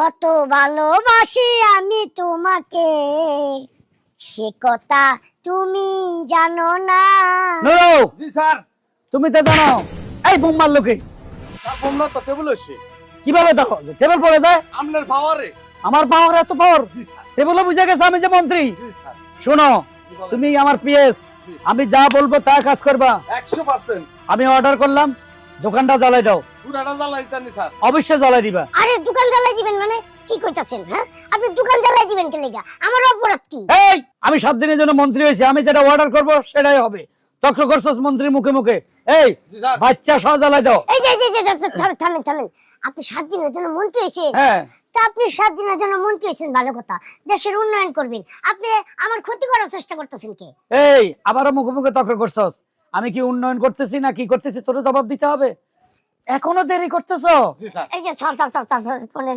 কত ভালোবাসি আমি তোমাকে, সে কথা তুমি জানো না। নুরু, জি স্যার। তুমি তো জানো এই বোম মারলো কে? স্যার বোমলা তো টেবিল হচ্ছে। কিভাবে দেখো টেবিল পড়ে যায়? আপনার পাওয়ারে। আমার পাওয়ার এত পাওয়ার? জি স্যার। টেবিলও বুঝে গেছে আমি যে মন্ত্রী। জি স্যার। শোনো, কি বলেন? তুমি আমার পিএস, জি। আমি যা বলবো তা কাজ করবা। 100%। আমি অর্ডার করলাম, দোকানটা জ্বালাই দাও। পুরাটা জ্বালাই জানি স্যার। অবশ্যই জ্বালাই দিবা। আরে দোকান জ্বালাই দিবেন মানে কি কইতাছেন? হ্যাঁ, আপনি দোকান জ্বালাই দিবেন কে লাগা? আমার অপরাধ কি? এই আমি 7 দিনের জন্য মন্ত্রী হয়েছি, আমি যেটা অর্ডার করব সেটাই হবে। তক্র করছস মন্ত্রীর মুখে মুখে। এই জি স্যার। বাচ্চা সহ জ্বালাই দাও। এই যে থামেন থামেন। আপনি 7 দিনের জন্য মন্ত্রী হয়েছেন। হ্যাঁ, তা আপনি 7 দিনের জন্য মন্ত্রী হয়েছেন ভালো কথা, দেশের উন্নয়ন করবেন, আপনি আমার ক্ষতি করার চেষ্টা করতেছেন কে? এই আবারও মুখে মুখে তক্র করছস। আমি কি উন্নয়ন করতেছি না কি করতেছি তোর জবাব দিতে হবে। এখনো দেরি করতেছো? জি স্যার। এই যে ছাড় ফোনে